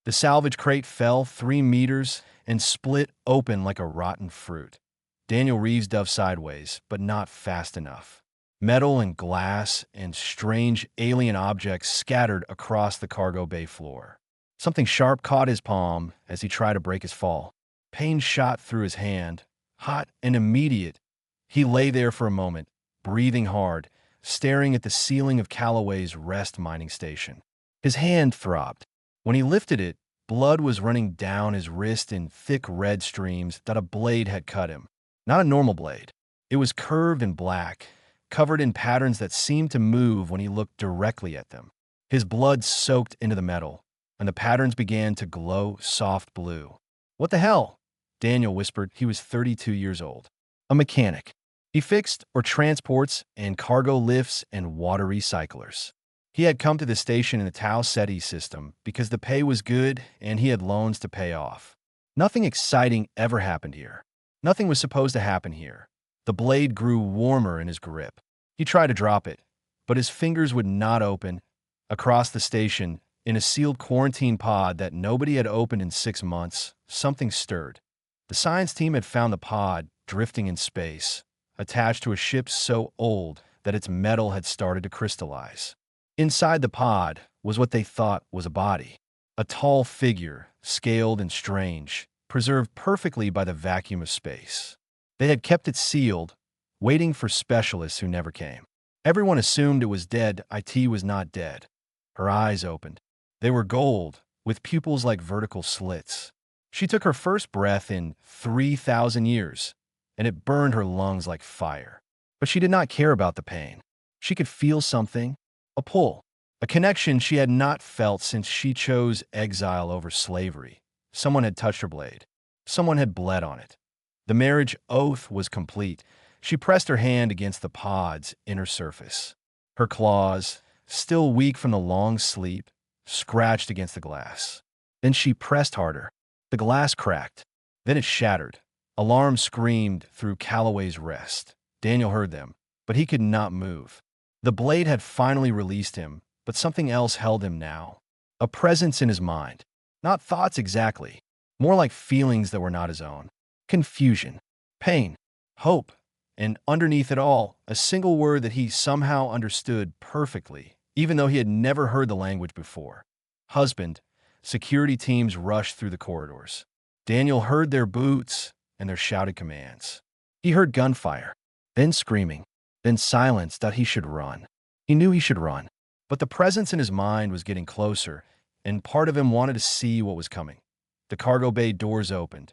The salvage crate fell 3 meters and split open like a rotten fruit. Daniel Reeves dove sideways, but not fast enough. Metal and glass and strange alien objects scattered across the cargo bay floor. Something sharp caught his palm as he tried to break his fall. Pain shot through his hand, hot and immediate. He lay there for a moment, breathing hard, staring at the ceiling of Calloway's rest mining station. His hand throbbed. When he lifted it, blood was running down his wrist in thick red streams that a blade had cut him. Not a normal blade. It was curved and black, covered in patterns that seemed to move when he looked directly at them. His blood soaked into the metal, and the patterns began to glow soft blue. "What the hell?" Daniel whispered. He was 32 years old. A mechanic. He fixed or transports and cargo lifts and water recyclers. He had come to the station in the Tau Ceti system because the pay was good and he had loans to pay off. Nothing exciting ever happened here. Nothing was supposed to happen here. The blade grew warmer in his grip. He tried to drop it, but his fingers would not open. Across the station, in a sealed quarantine pod that nobody had opened in 6 months, something stirred. The science team had found the pod drifting in space, attached to a ship so old that its metal had started to crystallize. Inside the pod was what they thought was a body. A tall figure, scaled and strange, preserved perfectly by the vacuum of space. They had kept it sealed, waiting for specialists who never came. Everyone assumed it was dead. IT was not dead. Her eyes opened. They were gold, with pupils like vertical slits. She took her first breath in 3,000 years, and it burned her lungs like fire. But she did not care about the pain. She could feel something, a pull, a connection she had not felt since she chose exile over slavery. Someone had touched her blade. Someone had bled on it. The marriage oath was complete. She pressed her hand against the pod's inner surface. Her claws, still weak from the long sleep, scratched against the glass. Then she pressed harder. The glass cracked. Then it shattered. Alarm screamed through Calloway's rest. Daniel heard them, but he could not move. The blade had finally released him, but something else held him now. A presence in his mind. Not thoughts exactly, more like feelings that were not his own. Confusion, pain, hope, and underneath it all, a single word that he somehow understood perfectly, even though he had never heard the language before. Husband. Security teams rushed through the corridors. Daniel heard their boots and their shouted commands. He heard gunfire, then screaming, then silence that he should run. He knew he should run, but the presence in his mind was getting closer, and part of him wanted to see what was coming. The cargo bay doors opened.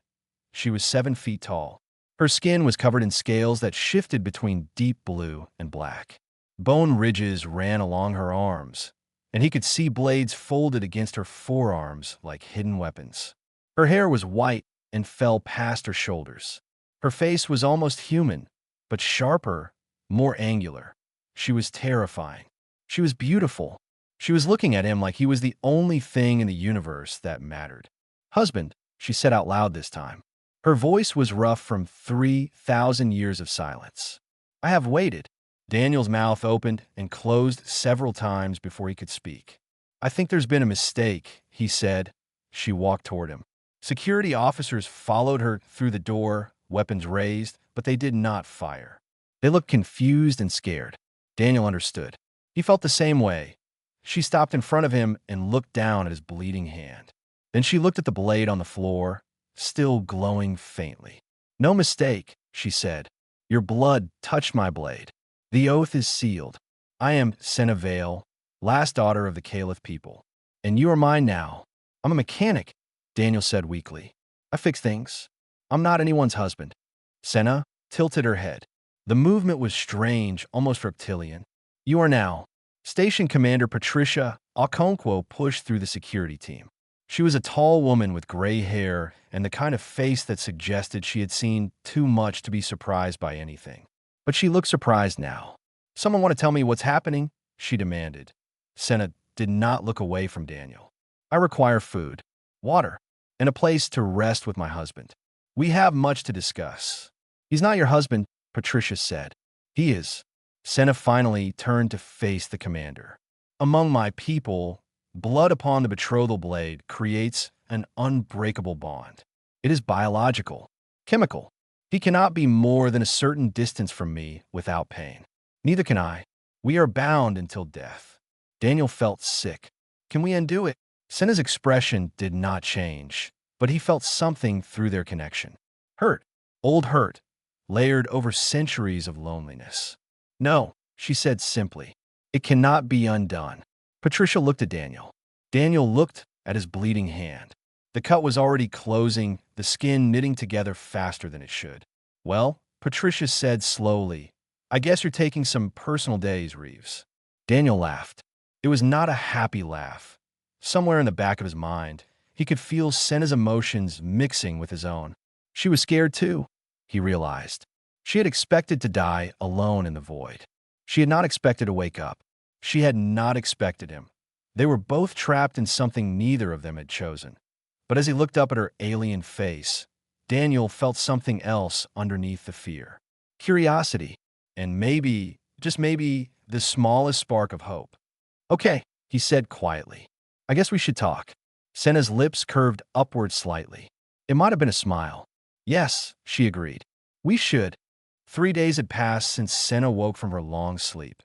She was 7 feet tall. Her skin was covered in scales that shifted between deep blue and black. Bone ridges ran along her arms, and he could see blades folded against her forearms like hidden weapons. Her hair was white and fell past her shoulders. Her face was almost human, but sharper, more angular. She was terrifying. She was beautiful. She was looking at him like he was the only thing in the universe that mattered. "Husband," she said out loud this time. Her voice was rough from 3,000 years of silence. "I have waited." Daniel's mouth opened and closed several times before he could speak. "I think there's been a mistake," he said. She walked toward him. Security officers followed her through the door, weapons raised, but they did not fire. They looked confused and scared. Daniel understood. He felt the same way. She stopped in front of him and looked down at his bleeding hand. Then she looked at the blade on the floor, still glowing faintly. "No mistake," she said. "Your blood touched my blade. The oath is sealed. I am Senna Vale, last daughter of the Caliph people. And you are mine now." "I'm a mechanic," Daniel said weakly. "I fix things. I'm not anyone's husband." Senna tilted her head. The movement was strange, almost reptilian. "You are now." Station Commander Patricia Okonkwo pushed through the security team. She was a tall woman with gray hair and the kind of face that suggested she had seen too much to be surprised by anything. But she looked surprised now. "Someone want to tell me what's happening?" she demanded. Senna did not look away from Daniel. "I require food, water, and a place to rest with my husband. We have much to discuss." "He's not your husband," Patricia said. "He is." Senna finally turned to face the commander. "Among my people, Blood upon the betrothal blade creates an unbreakable bond. It is biological, chemical. He cannot be more than a certain distance from me without pain. Neither can I. We are bound until death. Daniel felt sick. Can we undo it? Senna's expression did not change, but he felt something through their connection. Hurt. Old hurt, layered over centuries of loneliness. No, she said simply. It cannot be undone. Patricia looked at Daniel. Daniel looked at his bleeding hand. The cut was already closing, the skin knitting together faster than it should. Well, Patricia said slowly, I guess you're taking some personal days, Reeves. Daniel laughed. It was not a happy laugh. Somewhere in the back of his mind, he could feel Senna's emotions mixing with his own. She was scared too, he realized. She had expected to die alone in the void. She had not expected to wake up. She had not expected him. They were both trapped in something neither of them had chosen. But as he looked up at her alien face, Daniel felt something else underneath the fear. Curiosity, and maybe, just maybe, the smallest spark of hope. Okay, he said quietly. I guess we should talk. Senna's lips curved upward slightly. It might have been a smile. Yes, she agreed. We should. 3 days had passed since Senna woke from her long sleep.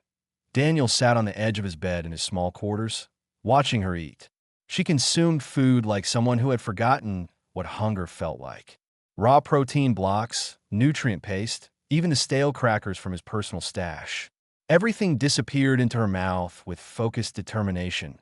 Daniel sat on the edge of his bed in his small quarters, watching her eat. She consumed food like someone who had forgotten what hunger felt like. Raw protein blocks, nutrient paste, even the stale crackers from his personal stash. Everything disappeared into her mouth with focused determination.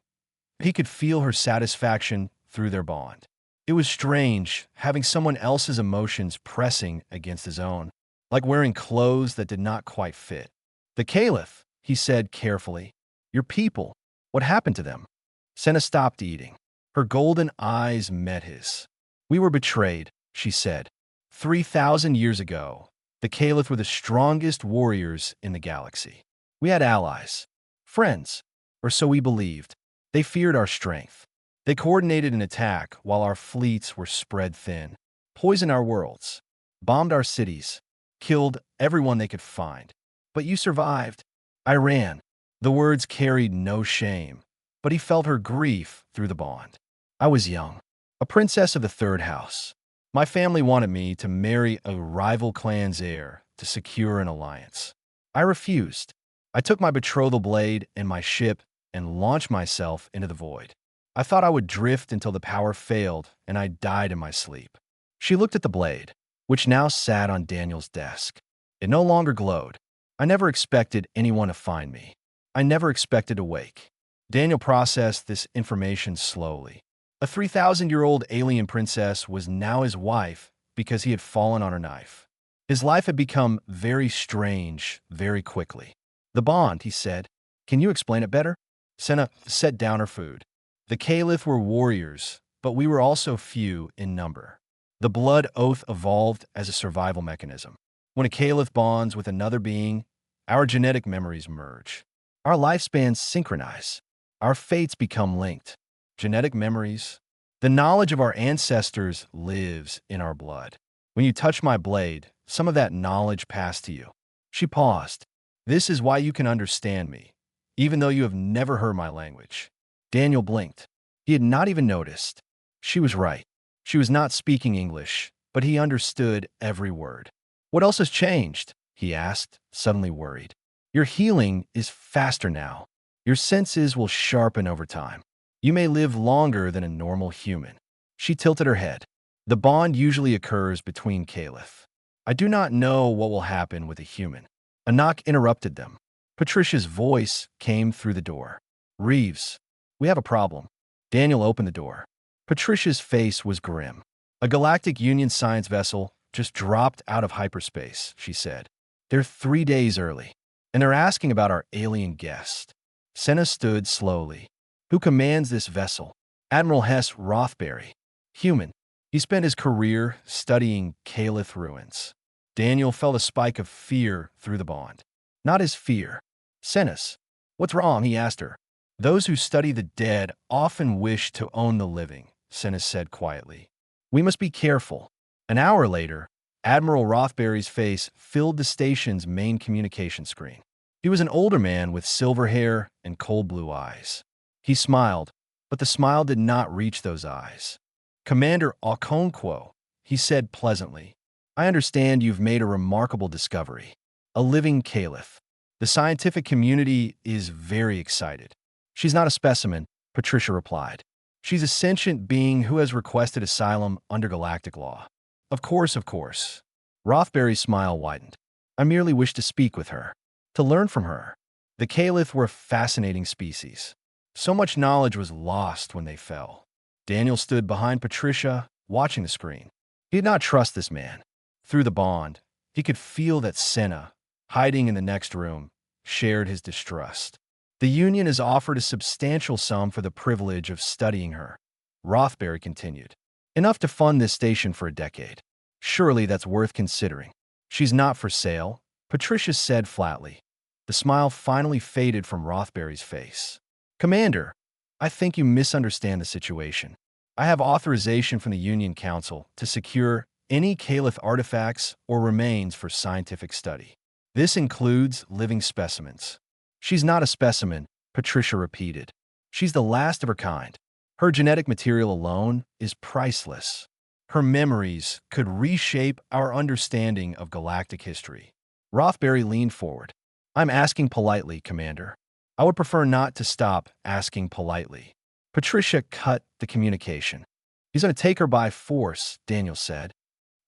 He could feel her satisfaction through their bond. It was strange, having someone else's emotions pressing against his own, like wearing clothes that did not quite fit. The Caliph, he said carefully. Your people, what happened to them? Senna stopped eating. Her golden eyes met his. We were betrayed, she said. 3,000 years ago, the Caliph were the strongest warriors in the galaxy. We had allies, friends, or so we believed. They feared our strength. They coordinated an attack while our fleets were spread thin, poisoned our worlds, bombed our cities, killed everyone they could find. But you survived. I ran. The words carried no shame, but he felt her grief through the bond. I was young, a princess of the third house. My family wanted me to marry a rival clan's heir to secure an alliance. I refused. I took my betrothal blade and my ship and launched myself into the void. I thought I would drift until the power failed and I died in my sleep. She looked at the blade, which now sat on Daniel's desk. It no longer glowed. I never expected anyone to find me. I never expected to wake. Daniel processed this information slowly. A 3,000-year-old alien princess was now his wife because he had fallen on her knife. His life had become very strange very quickly. The bond, he said. Can you explain it better? Senna set down her food. The Caliph were warriors, but we were also few in number. The blood oath evolved as a survival mechanism. When a Caliph bonds with another being, our genetic memories merge. Our lifespans synchronize. Our fates become linked. Genetic memories. The knowledge of our ancestors lives in our blood. When you touch my blade, some of that knowledge passed to you. She paused. This is why you can understand me, even though you have never heard my language. Daniel blinked. He had not even noticed. She was right. She was not speaking English, but he understood every word. What else has changed? He asked, suddenly worried. Your healing is faster now. Your senses will sharpen over time. You may live longer than a normal human. She tilted her head. The bond usually occurs between Caliph. I do not know what will happen with a human. A knock interrupted them. Patricia's voice came through the door. Reeves, we have a problem. Daniel opened the door. Patricia's face was grim. A Galactic Union science vessel just dropped out of hyperspace, she said. They're 3 days early, and they're asking about our alien guest. Senna stood slowly. Who commands this vessel? Admiral Hess Rothbury. Human. He spent his career studying Caliph ruins. Daniel felt a spike of fear through the bond. Not his fear. Senna's. What's wrong? He asked her. Those who study the dead often wish to own the living, Senna said quietly. We must be careful. An hour later, Admiral Rothbury's face filled the station's main communication screen. He was an older man with silver hair and cold blue eyes. He smiled. but the smile did not reach those eyes. "Commander Okonkwo," he said pleasantly, "I understand you've made a remarkable discovery. A living caliph. The scientific community is very excited." "She's not a specimen," Patricia replied. "She's a sentient being who has requested asylum under galactic law." Of course, of course." Rothbury's smile widened. "I merely wish to speak with her, to learn from her." The caliph were a fascinating species. So much knowledge was lost when they fell. Daniel stood behind Patricia, watching the screen. He did not trust this man. Through the bond, he could feel that Senna, hiding in the next room, shared his distrust. "The Union has offered a substantial sum for the privilege of studying her," Rothbury continued. "Enough to fund this station for a decade. Surely that's worth considering." "She's not for sale," Patricia said flatly. The smile finally faded from Rothbury's face. "Commander, I think you misunderstand the situation. I have authorization from the Union Council to secure any Caliph artifacts or remains for scientific study. This includes living specimens." "She's not a specimen," Patricia repeated. "She's the last of her kind. Her genetic material alone is priceless. Her memories could reshape our understanding of galactic history." Rothbury leaned forward. "I'm asking politely, Commander. I would prefer not to stop asking politely." Patricia cut the communication. "He's going to take her by force," Daniel said.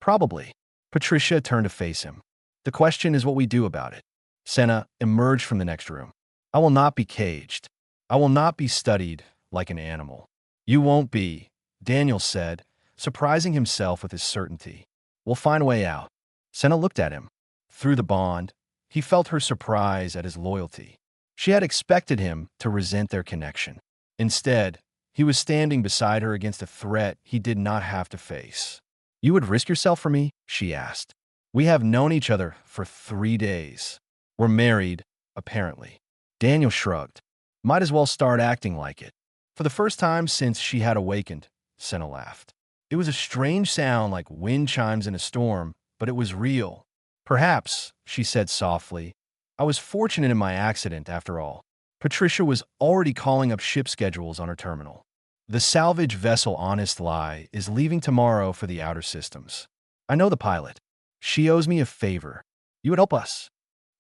"Probably." Patricia turned to face him. "The question is what we do about it." Senna emerged from the next room. "I will not be caged. I will not be studied like an animal." "You won't be," Daniel said, surprising himself with his certainty. "We'll find a way out." Senna looked at him. Through the bond, he felt her surprise at his loyalty. She had expected him to resent their connection. Instead, he was standing beside her against a threat he did not have to face. "You would risk yourself for me?" she asked. "We have known each other for 3 days. We're married, apparently." Daniel shrugged. "Might as well start acting like it." "For the first time since she had awakened," Senna laughed. It was a strange sound like wind chimes in a storm, but it was real. "Perhaps," she said softly, "I was fortunate in my accident after all." Patricia was already calling up ship schedules on her terminal. "The salvage vessel Honest Lie is leaving tomorrow for the outer systems. I know the pilot. She owes me a favor. You would help us?"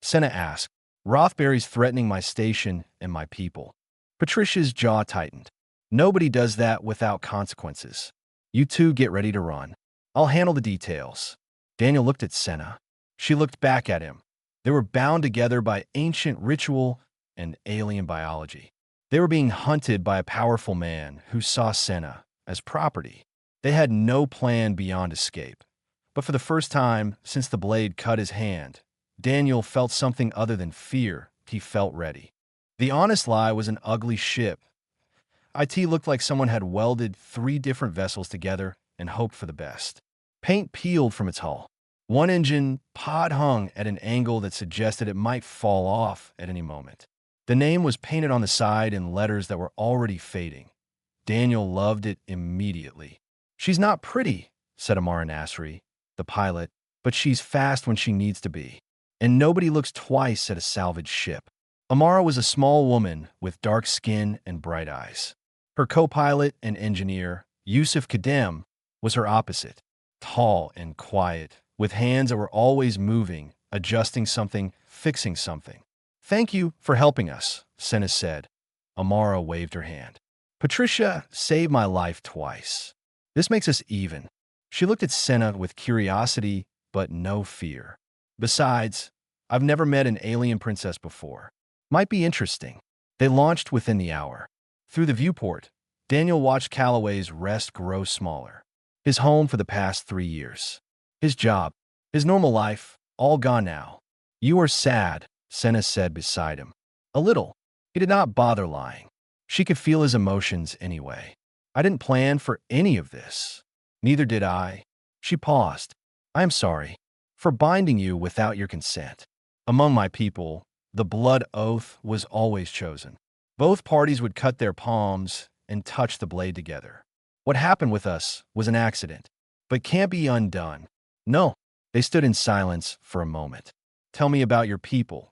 Senna asked. "Rothbury's threatening my station and my people." Patricia's jaw tightened. "Nobody does that without consequences. You two get ready to run. I'll handle the details." Daniel looked at Senna. She looked back at him. They were bound together by ancient ritual and alien biology. They were being hunted by a powerful man who saw Senna as property. They had no plan beyond escape. But for the first time since the blade cut his hand, Daniel felt something other than fear. He felt ready. The Honest Lie was an ugly ship. It looked like someone had welded 3 different vessels together and hoped for the best. Paint peeled from its hull. One engine pod hung at an angle that suggested it might fall off at any moment. The name was painted on the side in letters that were already fading. Daniel loved it immediately. "She's not pretty," said Amara Nasri, the pilot, "but she's fast when she needs to be. And nobody looks twice at a salvage ship." Amara was a small woman with dark skin and bright eyes. Her co-pilot and engineer, Yusuf Kadem, was her opposite, tall and quiet, with hands that were always moving, adjusting something, fixing something. "Thank you for helping us," Senna said. Amara waved her hand. "Patricia saved my life twice. This makes us even." She looked at Senna with curiosity, but no fear. "Besides, I've never met an alien princess before. Might be interesting." They launched within the hour. Through the viewport, Daniel watched Calloway's rest grow smaller. His home for the past 3 years. His job, his normal life, all gone now. "You are sad," Senna said beside him. "A little." He did not bother lying. She could feel his emotions anyway. "I didn't plan for any of this." "Neither did I." She paused. "I am sorry for binding you without your consent. Among my people, the blood oath was always chosen. Both parties would cut their palms and touch the blade together. What happened with us was an accident, but can't be undone." "No." They stood in silence for a moment. "Tell me about your people,"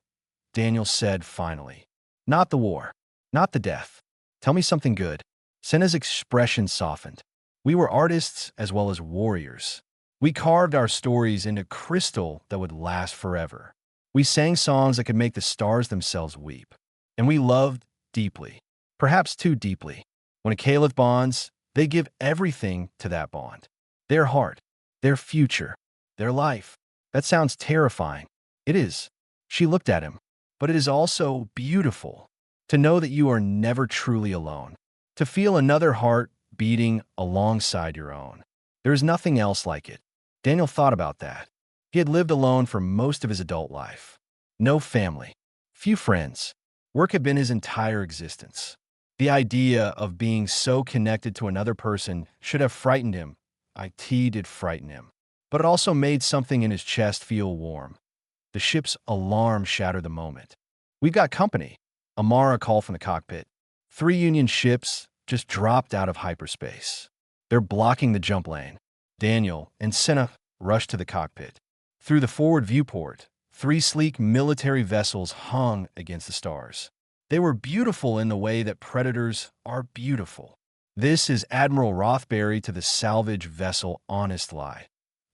Daniel said finally. "Not the war. Not the death. Tell me something good." Senna's expression softened. We were artists as well as warriors. We carved our stories into crystal that would last forever. We sang songs that could make the stars themselves weep. And we loved deeply, perhaps too deeply. When a caliph bonds, they give everything to that bond. Their heart, their future, their life. That sounds terrifying. It is. She looked at him. But it is also beautiful to know that you are never truly alone, to feel another heart beating alongside your own. There is nothing else like it. Daniel thought about that. He had lived alone for most of his adult life. No family, few friends. Work had been his entire existence. The idea of being so connected to another person should have frightened him. It did frighten him. But it also made something in his chest feel warm. The ship's alarm shattered the moment. "We've got company," Amara called from the cockpit. 3 Union ships just dropped out of hyperspace. They're blocking the jump lane. Daniel and Senna rushed to the cockpit. Through the forward viewport, 3 sleek military vessels hung against the stars. They were beautiful in the way that predators are beautiful. "This is Admiral Rothbury to the salvage vessel Honest Lie."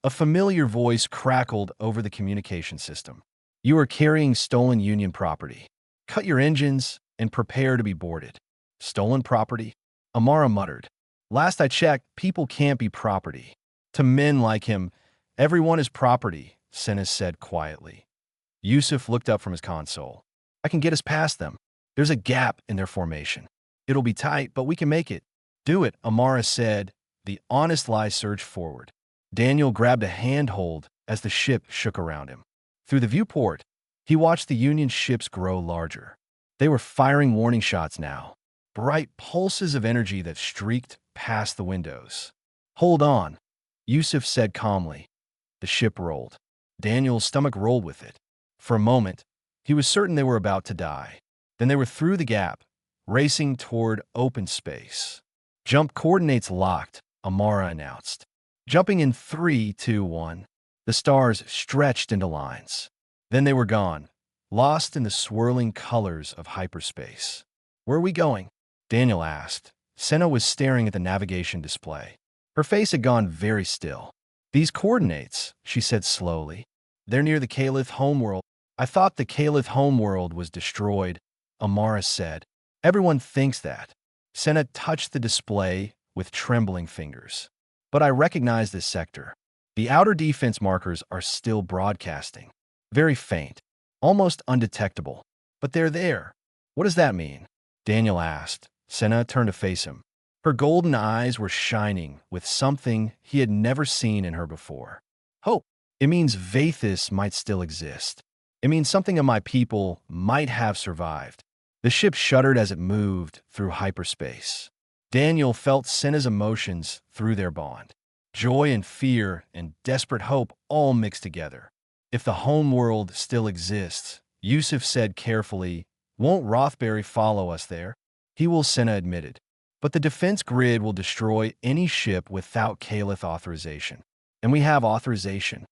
A familiar voice crackled over the communication system. "You are carrying stolen Union property. Cut your engines and prepare to be boarded." "Stolen property?" Amara muttered. "Last I checked, people can't be property. To men like him, everyone is property," Senna said quietly. Yusuf looked up from his console. "I can get us past them. There's a gap in their formation. It'll be tight, but we can make it." "Do it," Amara said. The Honest Lie surged forward. Daniel grabbed a handhold as the ship shook around him. Through the viewport, he watched the Union ships grow larger. They were firing warning shots now, bright pulses of energy that streaked past the windows. "Hold on," Yusuf said calmly. The ship rolled. Daniel's stomach rolled with it. For a moment, he was certain they were about to die. Then they were through the gap, racing toward open space. "Jump coordinates locked," Amara announced. Jumping in 3, 2, 1. The stars stretched into lines. Then they were gone, lost in the swirling colors of hyperspace. "Where are we going?" Daniel asked. Senna was staring at the navigation display. Her face had gone very still. "These coordinates," she said slowly. "They're near the Caliph homeworld." "I thought the Caliph homeworld was destroyed," Amara said. "Everyone thinks that." Senna touched the display with trembling fingers. "But I recognize this sector. The outer defense markers are still broadcasting. Very faint, almost undetectable. But they're there." "What does that mean?" Daniel asked. Senna turned to face him. Her golden eyes were shining with something he had never seen in her before. "Hope. It means Vathis might still exist. It means something of my people might have survived." The ship shuddered as it moved through hyperspace. Daniel felt Senna's emotions through their bond. Joy and fear and desperate hope all mixed together. "If the homeworld still exists," Yusuf said carefully, "won't Rothbury follow us there?" "He will," Senna admitted. "But the defense grid will destroy any ship without Caliph authorization. And we have authorization."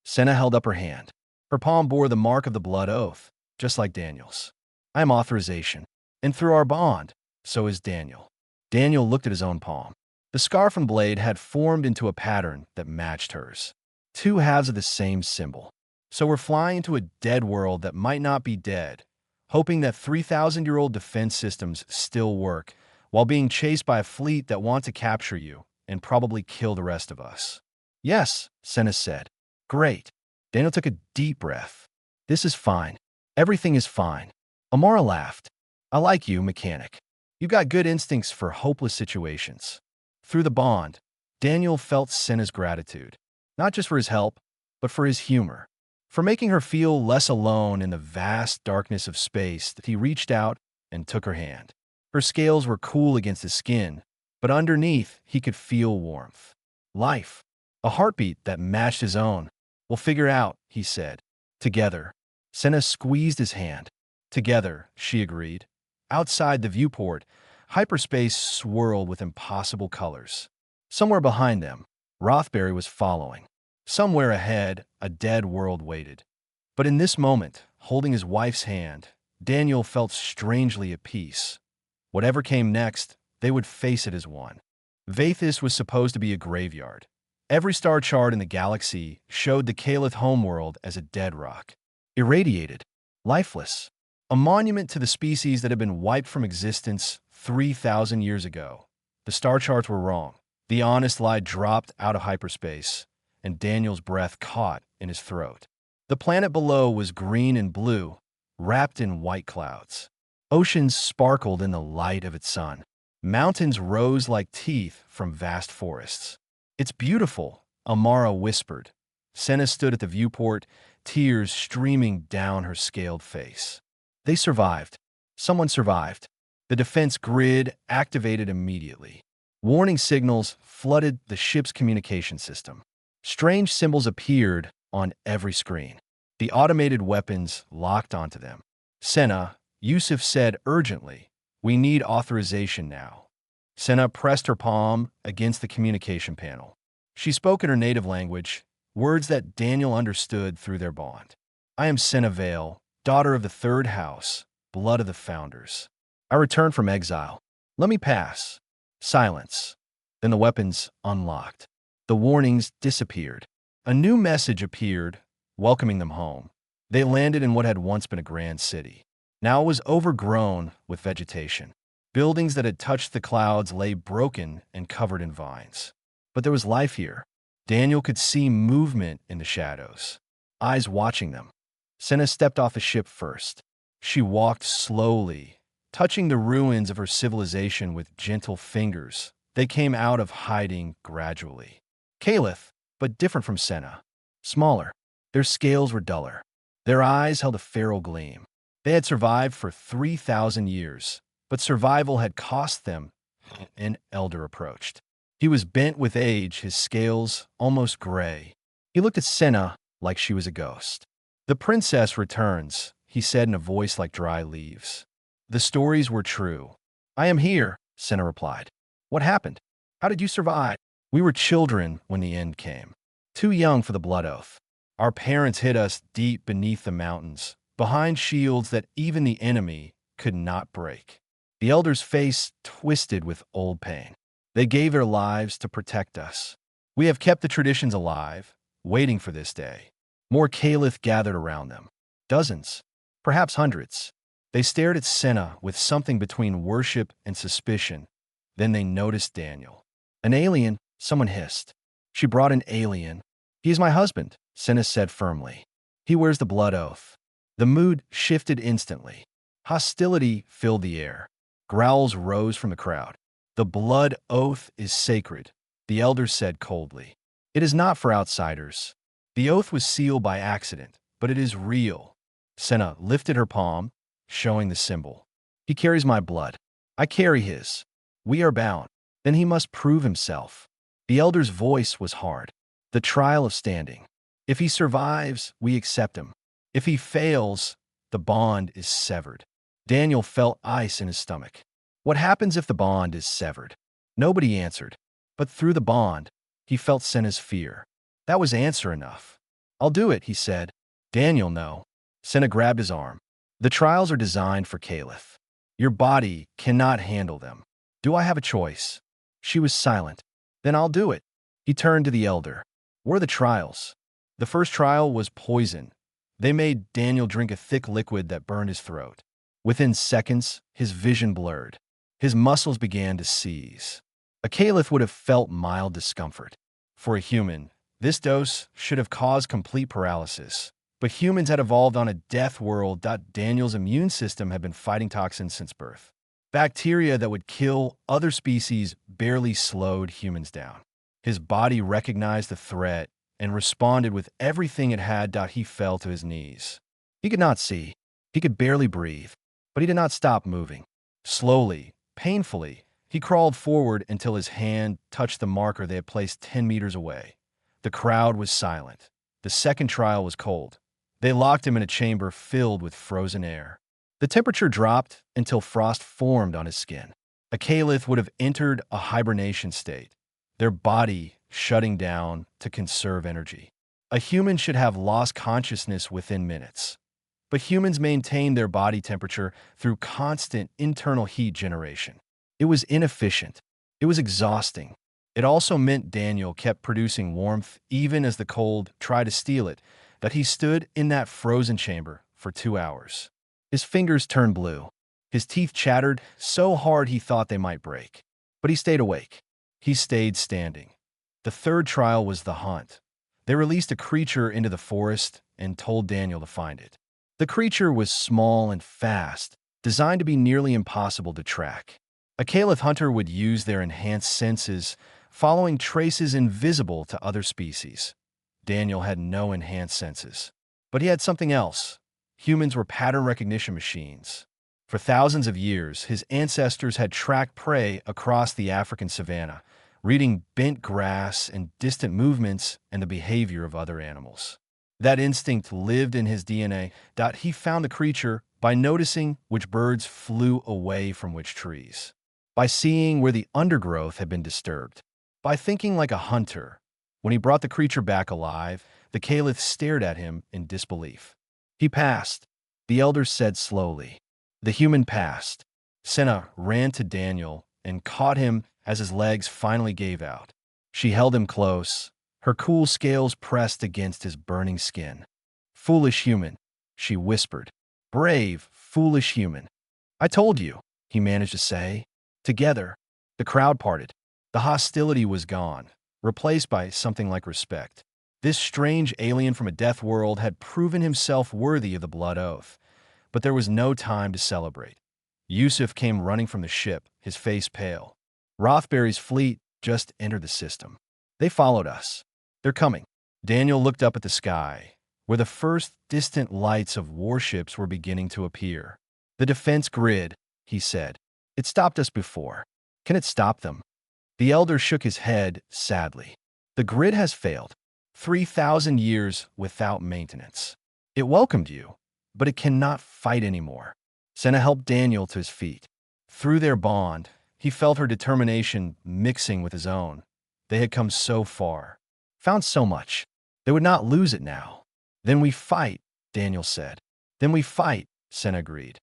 Senna held up her hand. Her palm bore the mark of the blood oath, just like Daniel's. "I am authorization. And through our bond, so is Daniel." Daniel looked at his own palm. The scarf and blade had formed into a pattern that matched hers. 2 halves of the same symbol. "So we're flying into a dead world that might not be dead, hoping that 3,000-year-old defense systems still work, while being chased by a fleet that wants to capture you and probably kill the rest of us." "Yes," Senna said. "Great." Daniel took a deep breath. "This is fine. Everything is fine." Amara laughed. "I like you, mechanic. You've got good instincts for hopeless situations." Through the bond, Daniel felt Senna's gratitude, not just for his help, but for his humor. For making her feel less alone in the vast darkness of space, that he reached out and took her hand. Her scales were cool against his skin, but underneath he could feel warmth. Life. A heartbeat that matched his own. "We'll figure out," he said. "Together." Senna squeezed his hand. "Together," she agreed. Outside the viewport, hyperspace swirled with impossible colors. Somewhere behind them, Rothbury was following. Somewhere ahead, a dead world waited. But in this moment, holding his wife's hand, Daniel felt strangely at peace. Whatever came next, they would face it as one. Vathis was supposed to be a graveyard. Every star chart in the galaxy showed the Calith homeworld as a dead rock, irradiated, lifeless, a monument to the species that had been wiped from existence 3,000 years ago. The star charts were wrong. The honest lie dropped out of hyperspace, and Daniel's breath caught in his throat. The planet below was green and blue, wrapped in white clouds. Oceans sparkled in the light of its sun. Mountains rose like teeth from vast forests. "It's beautiful," Amara whispered. Senna stood at the viewport, tears streaming down her scaled face. They survived. Someone survived. The defense grid activated immediately. Warning signals flooded the ship's communication system. Strange symbols appeared on every screen. The automated weapons locked onto them. "Senna," Yusuf said urgently, "we need authorization now." Senna pressed her palm against the communication panel. She spoke in her native language, words that Daniel understood through their bond. "I am Senna Vale, daughter of the third house, blood of the founders. I returned from exile. Let me pass." Silence. Then the weapons unlocked. The warnings disappeared. A new message appeared, welcoming them home. They landed in what had once been a grand city. Now it was overgrown with vegetation. Buildings that had touched the clouds lay broken and covered in vines. But there was life here. Daniel could see movement in the shadows, eyes watching them. Senna stepped off the ship first. She walked slowly, touching the ruins of her civilization with gentle fingers. They came out of hiding gradually. Caliph, but different from Senna. Smaller. Their scales were duller. Their eyes held a feral gleam. They had survived for 3,000 years, but survival had cost them. An elder approached. He was bent with age, his scales almost gray. He looked at Senna like she was a ghost. "The princess returns," he said in a voice like dry leaves. "The stories were true." "I am here," Senna replied. "What happened? How did you survive?" "We were children when the end came. Too young for the blood oath. Our parents hid us deep beneath the mountains, behind shields that even the enemy could not break." The elder's face twisted with old pain. "They gave their lives to protect us. We have kept the traditions alive, waiting for this day." More Caliph gathered around them. Dozens, perhaps hundreds. They stared at Senna with something between worship and suspicion. Then they noticed Daniel. "An alien," someone hissed. "She brought an alien." "He is my husband," Senna said firmly. "He wears the blood oath." The mood shifted instantly. Hostility filled the air. Growls rose from the crowd. "The blood oath is sacred," the elder said coldly. "It is not for outsiders. The oath was sealed by accident, but it is real." Senna lifted her palm, showing the symbol. "He carries my blood. I carry his. We are bound. Then he must prove himself." The elder's voice was hard. "The trial of standing. If he survives, we accept him. If he fails, the bond is severed." Daniel felt ice in his stomach. What happens if the bond is severed? Nobody answered. But through the bond, he felt Senna's fear. That was answer enough. "I'll do it," he said. "Daniel, no." Senna grabbed his arm. "The trials are designed for Caliph. Your body cannot handle them. Do I have a choice?" She was silent. "Then I'll do it." He turned to the elder. "What are the trials?" "The first trial was poison. They made Daniel drink a thick liquid that burned his throat. Within seconds, his vision blurred. His muscles began to seize. A Caliph would have felt mild discomfort. For a human, this dose should have caused complete paralysis. But humans had evolved on a death world. Daniel's immune system had been fighting toxins since birth. Bacteria that would kill other species barely slowed humans down. His body recognized the threat and responded with everything it had. He fell to his knees. He could not see. He could barely breathe. But he did not stop moving. Slowly, painfully, he crawled forward until his hand touched the marker they had placed 10 meters away. The crowd was silent. The second trial was cold. They locked him in a chamber filled with frozen air. The temperature dropped until frost formed on his skin. A Caliph would have entered a hibernation state, their body shutting down to conserve energy. A human should have lost consciousness within minutes. But humans maintain their body temperature through constant internal heat generation. It was inefficient. It was exhausting. It also meant Daniel kept producing warmth even as the cold tried to steal it, that he stood in that frozen chamber for 2 hours. His fingers turned blue. His teeth chattered so hard he thought they might break. But he stayed awake. He stayed standing. The third trial was the hunt. They released a creature into the forest and told Daniel to find it. The creature was small and fast, designed to be nearly impossible to track. A Caliph hunter would use their enhanced senses, following traces invisible to other species. Daniel had no enhanced senses. But he had something else. Humans were pattern recognition machines. For thousands of years, his ancestors had tracked prey across the African savanna, reading bent grass and distant movements and the behavior of other animals. That instinct lived in his DNA. He found the creature by noticing which birds flew away from which trees, by seeing where the undergrowth had been disturbed, by thinking like a hunter. When he brought the creature back alive, the Caliph stared at him in disbelief. He passed, the elders said slowly. The human passed. Senna ran to Daniel and caught him as his legs finally gave out. She held him close, her cool scales pressed against his burning skin. "Foolish human," she whispered. "Brave, foolish human." "I told you," he managed to say. Together, the crowd parted. The hostility was gone, replaced by something like respect. This strange alien from a death world had proven himself worthy of the blood oath. But there was no time to celebrate. Yusuf came running from the ship, his face pale. Rothbury's fleet just entered the system. "They followed us. They're coming." Daniel looked up at the sky, where the first distant lights of warships were beginning to appear. "The defense grid," he said. "It stopped us before. Can it stop them?" The elder shook his head sadly. "The grid has failed. 3,000 years without maintenance. It welcomed you, but it cannot fight anymore." Senna helped Daniel to his feet. Through their bond, he felt her determination mixing with his own. They had come so far, found so much. They would not lose it now. "Then we fight," Daniel said. "Then we fight," Senna agreed.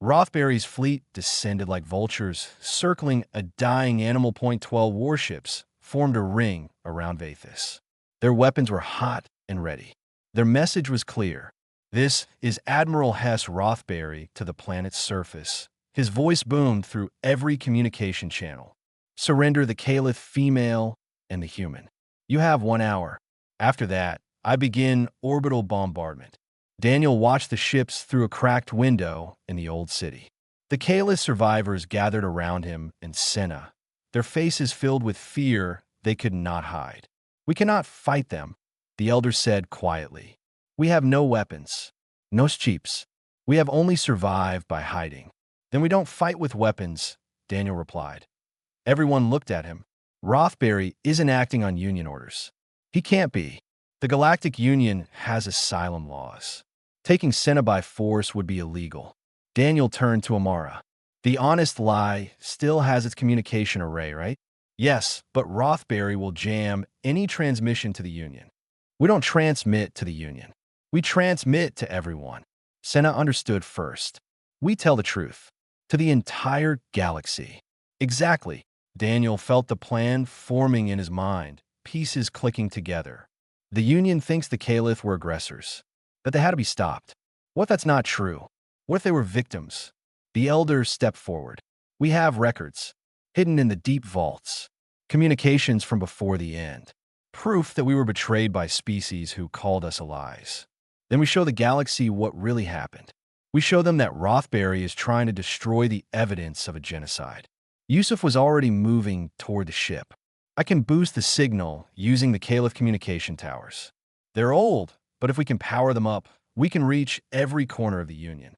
Rothbury's fleet descended like vultures, circling a dying Animal Point 12 warships, formed a ring around Vathis. Their weapons were hot and ready. Their message was clear. "This is Admiral Hess Rothbury to the planet's surface." His voice boomed through every communication channel. "Surrender the Caliph female and the human. You have 1 hour. After that, I begin orbital bombardment." Daniel watched the ships through a cracked window in the old city. The Caliph survivors gathered around him and Senna, their faces filled with fear they could not hide. "We cannot fight them," the elder said quietly. "We have no weapons, no chips. We have only survived by hiding." "Then we don't fight with weapons," Daniel replied. Everyone looked at him. "Rothbury isn't acting on Union orders. He can't be. The Galactic Union has asylum laws. Taking Senna by force would be illegal." Daniel turned to Amara. "The honest lie still has its communication array, right?" "Yes, but Rothbury will jam any transmission to the Union." "We don't transmit to the Union. We transmit to everyone." Senna understood first. "We tell the truth. To the entire galaxy." "Exactly." Daniel felt the plan forming in his mind, pieces clicking together. The Union thinks the Caliph were aggressors, that they had to be stopped. What if that's not true? What if they were victims? The elders stepped forward. "We have records, hidden in the deep vaults. Communications from before the end. Proof that we were betrayed by species who called us allies. Then we show the galaxy what really happened. We show them that Rothbury is trying to destroy the evidence of a genocide." Yusuf was already moving toward the ship. "I can boost the signal using the Caliph communication towers. They're old, but if we can power them up, we can reach every corner of the Union."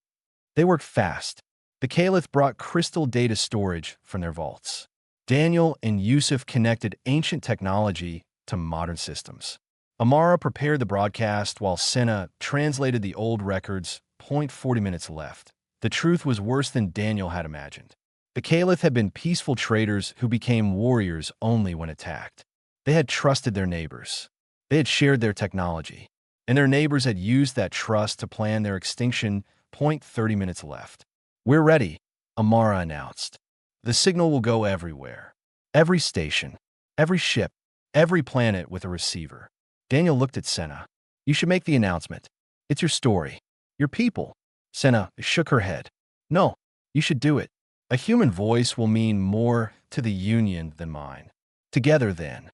They worked fast. The Caliph brought crystal data storage from their vaults. Daniel and Yusuf connected ancient technology to modern systems. Amara prepared the broadcast while Senna translated the old records. 40 minutes left. The truth was worse than Daniel had imagined. The Caliph had been peaceful traders who became warriors only when attacked. They had trusted their neighbors. They had shared their technology. And their neighbors had used that trust to plan their extinction. 30 minutes left. "We're ready," Amara announced. The signal will go everywhere. Every station, every ship, every planet with a receiver. Daniel looked at Senna. You should make the announcement. It's your story. Your people. Senna shook her head. No, you should do it. A human voice will mean more to the Union than mine. Together, then.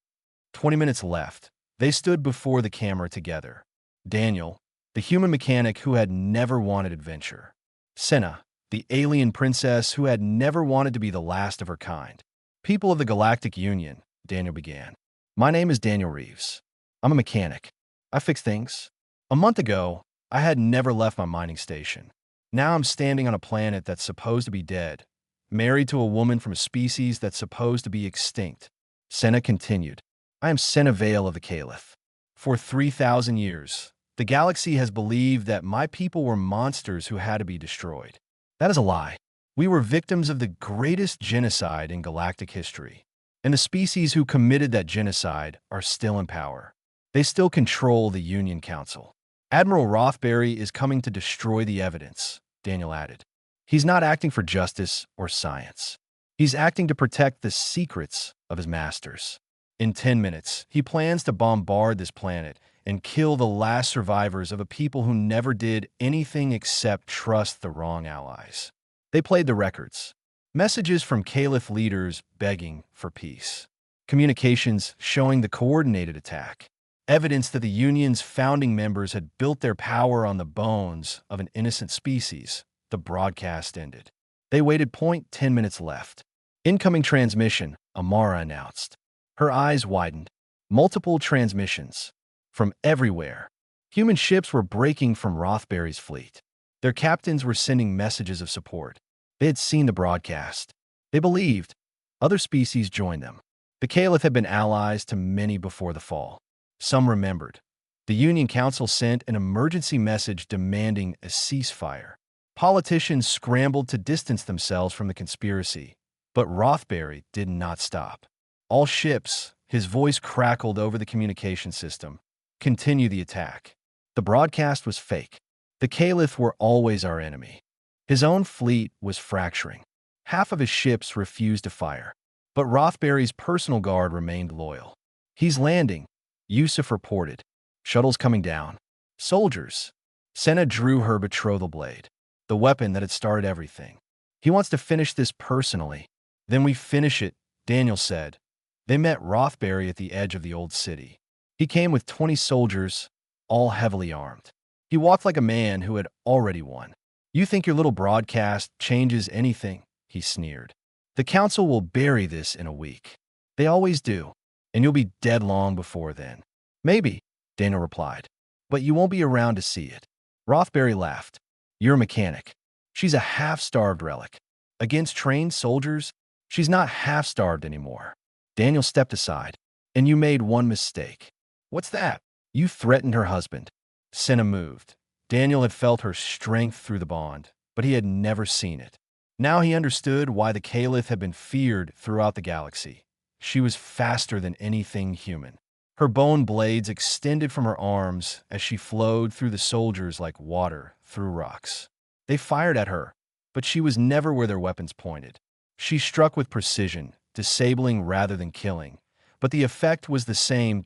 20 minutes left. They stood before the camera together. Daniel, the human mechanic who had never wanted adventure. Senna, the alien princess who had never wanted to be the last of her kind. People of the Galactic Union, Daniel began. My name is Daniel Reeves. I'm a mechanic. I fix things. A month ago, I had never left my mining station. Now I'm standing on a planet that's supposed to be dead, married to a woman from a species that's supposed to be extinct. Senna continued. I am Senna Vale of the Caliph. For 3,000 years, the galaxy has believed that my people were monsters who had to be destroyed. That is a lie. We were victims of the greatest genocide in galactic history, and the species who committed that genocide are still in power. They still control the Union Council. Admiral Rothbury is coming to destroy the evidence, Daniel added. He's not acting for justice or science. He's acting to protect the secrets of his masters. In 10 minutes, he plans to bombard this planet and kill the last survivors of a people who never did anything except trust the wrong allies. They played the records. Messages from Caliph leaders begging for peace. Communications showing the coordinated attack. Evidence that the Union's founding members had built their power on the bones of an innocent species. The broadcast ended. They waited 10 minutes left. Incoming transmission, Amara announced. Her eyes widened. Multiple transmissions. From everywhere. Human ships were breaking from Rothbury's fleet. Their captains were sending messages of support. They had seen the broadcast. They believed. Other species joined them. The Caliph had been allies to many before the fall. Some remembered. The Union Council sent an emergency message demanding a ceasefire. Politicians scrambled to distance themselves from the conspiracy, but Rothbury did not stop. All ships, his voice crackled over the communication system, continue the attack. The broadcast was fake. The Caliph were always our enemy. His own fleet was fracturing. Half of his ships refused to fire, but Rothbury's personal guard remained loyal. He's landing, Yusuf reported. Shuttles coming down. Soldiers. Senna drew her betrothal blade, the weapon that had started everything. He wants to finish this personally. Then we finish it, Daniel said. They met Rothbury at the edge of the old city. He came with 20 soldiers, all heavily armed. He walked like a man who had already won. You think your little broadcast changes anything? He sneered. The council will bury this in a week. They always do, and you'll be dead long before then. Maybe, Daniel replied, but you won't be around to see it. Rothbury laughed. You're a mechanic. She's a half-starved relic. Against trained soldiers, she's not half-starved anymore. Daniel stepped aside. And you made one mistake. What's that? You threatened her husband. Senna moved. Daniel had felt her strength through the bond, but he had never seen it. Now he understood why the Caliph had been feared throughout the galaxy. She was faster than anything human. Her bone blades extended from her arms as she flowed through the soldiers like water through rocks. They fired at her, but she was never where their weapons pointed. She struck with precision, disabling rather than killing, but the effect was the same.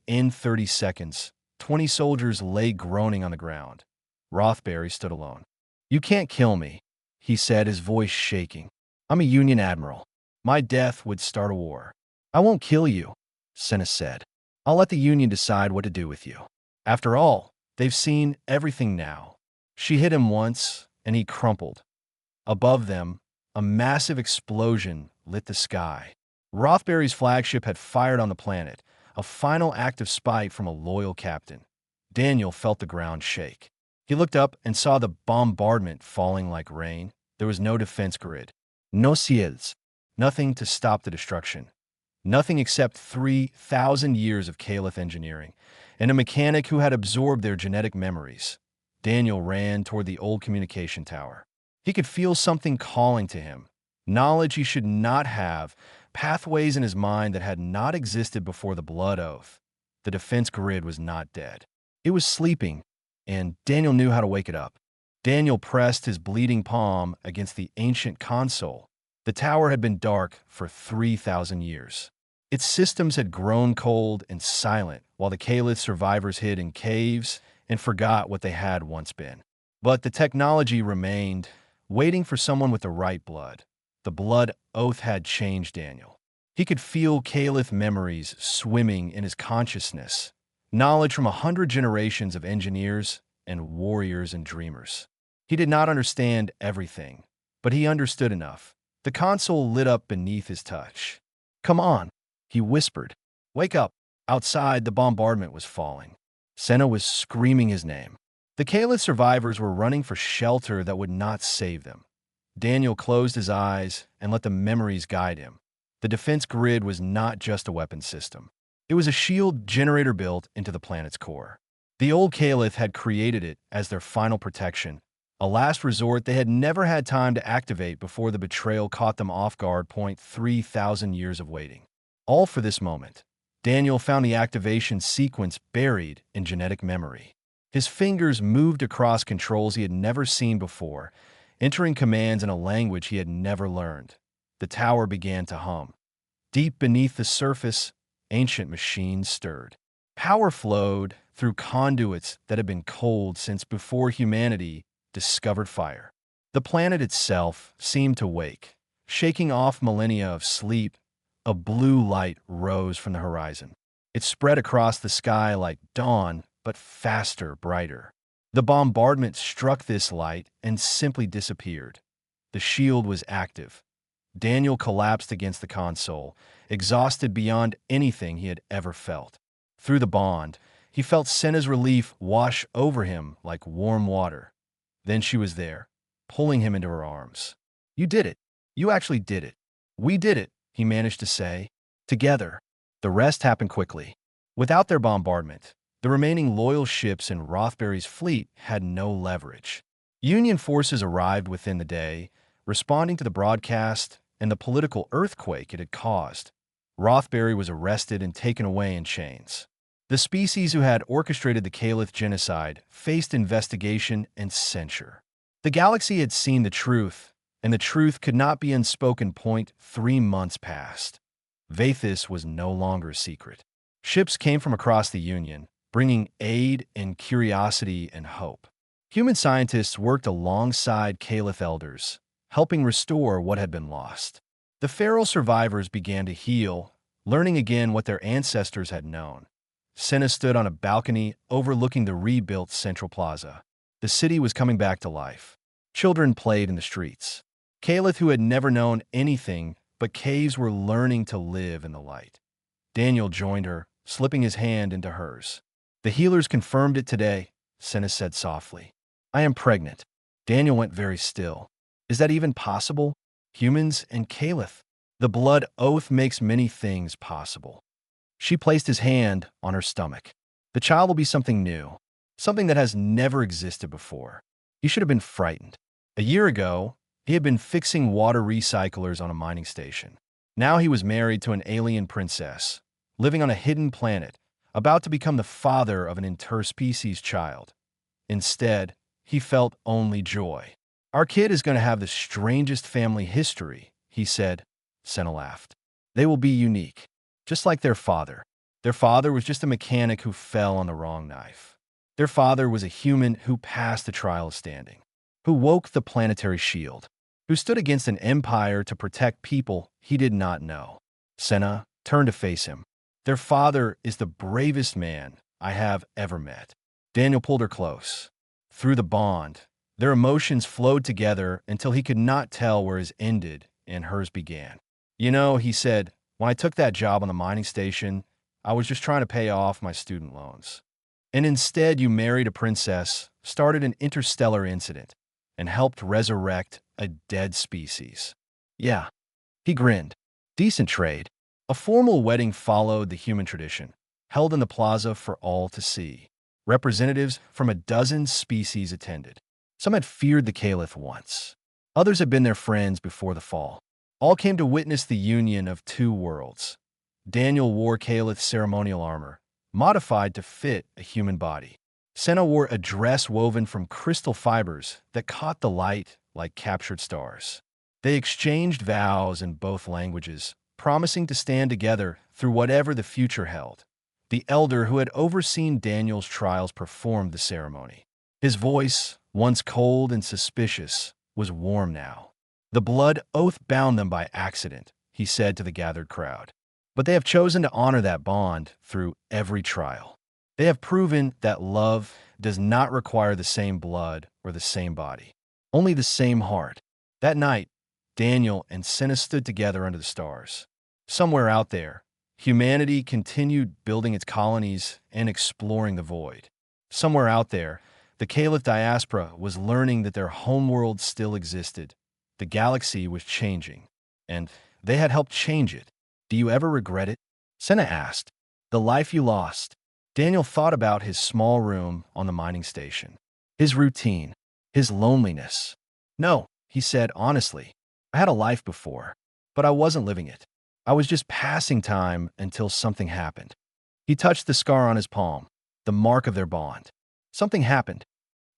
In 30 seconds, 20 soldiers lay groaning on the ground. Rothbury stood alone. You can't kill me, he said, his voice shaking. I'm a Union admiral. My death would start a war. I won't kill you, Senna said. I'll let the Union decide what to do with you. After all, they've seen everything now. She hit him once, and he crumpled. Above them, a massive explosion lit the sky. Rothbury's flagship had fired on the planet, a final act of spite from a loyal captain. Daniel felt the ground shake. He looked up and saw the bombardment falling like rain. There was no defense grid. No shields. Nothing to stop the destruction. Nothing except 3,000 years of Caliph engineering, and a mechanic who had absorbed their genetic memories. Daniel ran toward the old communication tower. He could feel something calling to him. Knowledge he should not have, pathways in his mind that had not existed before the blood oath. The defense grid was not dead. It was sleeping, and Daniel knew how to wake it up. Daniel pressed his bleeding palm against the ancient console. The tower had been dark for 3,000 years. Its systems had grown cold and silent while the Caliph survivors hid in caves and forgot what they had once been. But the technology remained, waiting for someone with the right blood. The blood oath had changed Daniel. He could feel Caliph memories swimming in his consciousness, knowledge from 100 generations of engineers and warriors and dreamers. He did not understand everything, but he understood enough. The console lit up beneath his touch. "Come on," he whispered. "Wake up." Outside, the bombardment was falling. Senna was screaming his name. The Caliph survivors were running for shelter that would not save them. Daniel closed his eyes and let the memories guide him. The defense grid was not just a weapon system. It was a shield generator built into the planet's core. The old Caliph had created it as their final protection, a last resort they had never had time to activate before the betrayal caught them off guard. 3,000 years of waiting. All for this moment. Daniel found the activation sequence buried in genetic memory. His fingers moved across controls he had never seen before, entering commands in a language he had never learned. The tower began to hum. Deep beneath the surface, ancient machines stirred. Power flowed through conduits that had been cold since before humanity discovered fire. The planet itself seemed to wake. Shaking off millennia of sleep, a blue light rose from the horizon. It spread across the sky like dawn, but faster, brighter. The bombardment struck this light and simply disappeared. The shield was active. Daniel collapsed against the console, exhausted beyond anything he had ever felt. Through the bond, he felt Senna's relief wash over him like warm water. Then she was there, pulling him into her arms. "You did it. You actually did it. We did it," he managed to say. "Together." The rest happened quickly. Without their bombardment, the remaining loyal ships in Rothbury's fleet had no leverage. Union forces arrived within the day, responding to the broadcast and the political earthquake it had caused. Rothbury was arrested and taken away in chains. The species who had orchestrated the Caliph genocide faced investigation and censure. The galaxy had seen the truth, and the truth could not be unspoken. 3 months passed. Vathis was no longer a secret. Ships came from across the Union, bringing aid and curiosity and hope. Human scientists worked alongside Caliph elders, helping restore what had been lost. The feral survivors began to heal, learning again what their ancestors had known. Senna stood on a balcony overlooking the rebuilt Central Plaza. The city was coming back to life. Children played in the streets. Caliph, who had never known anything but caves, were learning to live in the light. Daniel joined her, slipping his hand into hers. "The healers confirmed it today," Senna said softly. "I am pregnant." Daniel went very still. "Is that even possible? Humans and Caliph? The blood oath makes many things possible." She placed his hand on her stomach. "The child will be something new, something that has never existed before." He should have been frightened. A year ago, he had been fixing water recyclers on a mining station. Now he was married to an alien princess, living on a hidden planet, about to become the father of an interspecies child. Instead, he felt only joy. "Our kid is going to have the strangest family history," he said. Senna laughed. "They will be unique. Just like their father. Their father was just a mechanic who fell on the wrong knife. Their father was a human who passed the trial of standing, who woke the planetary shield, who stood against an empire to protect people he did not know." Senna turned to face him. "Their father is the bravest man I have ever met." Daniel pulled her close. Through the bond, their emotions flowed together until he could not tell where his ended and hers began. "You know," he said, "when I took that job on the mining station, I was just trying to pay off my student loans. And instead you married a princess, started an interstellar incident, and helped resurrect a dead species." "Yeah." He grinned. "Decent trade." A formal wedding followed the human tradition, held in the plaza for all to see. Representatives from a dozen species attended. Some had feared the Caliph once. Others had been their friends before the fall. All came to witness the union of two worlds. Daniel wore Caliph's ceremonial armor, modified to fit a human body. Senna wore a dress woven from crystal fibers that caught the light like captured stars. They exchanged vows in both languages, promising to stand together through whatever the future held. The elder who had overseen Daniel's trials performed the ceremony. His voice, once cold and suspicious, was warm now. The blood oath bound them by accident, he said to the gathered crowd. But they have chosen to honor that bond through every trial. They have proven that love does not require the same blood or the same body, only the same heart. That night, Daniel and Senna stood together under the stars. Somewhere out there, humanity continued building its colonies and exploring the void. Somewhere out there, the Caliph diaspora was learning that their homeworld still existed. The galaxy was changing, and they had helped change it. Do you ever regret it? Senna asked. The life you lost. Daniel thought about his small room on the mining station, his routine, his loneliness. No, he said honestly. I had a life before, but I wasn't living it. I was just passing time until something happened. He touched the scar on his palm, the mark of their bond. Something happened.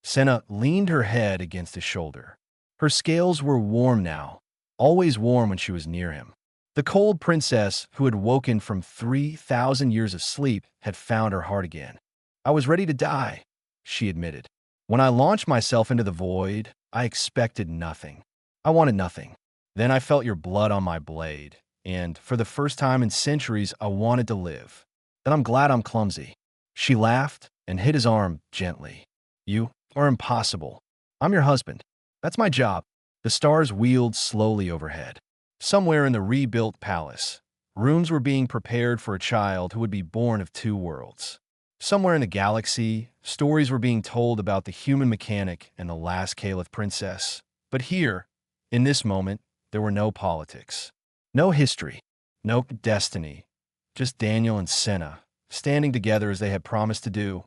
Senna leaned her head against his shoulder. Her scales were warm now, always warm when she was near him. The cold princess who had woken from 3,000 years of sleep had found her heart again. I was ready to die, she admitted. When I launched myself into the void, I expected nothing. I wanted nothing. Then I felt your blood on my blade, and for the first time in centuries, I wanted to live. Then I'm glad I'm clumsy. She laughed and hit his arm gently. You are impossible. I'm your husband. That's my job. The stars wheeled slowly overhead. Somewhere in the rebuilt palace, rooms were being prepared for a child who would be born of two worlds. Somewhere in the galaxy, stories were being told about the human mechanic and the last Caliph princess. But here, in this moment, there were no politics, no history, no destiny, just Daniel and Senna, standing together as they had promised to do,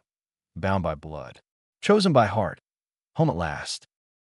bound by blood, chosen by heart, home at last.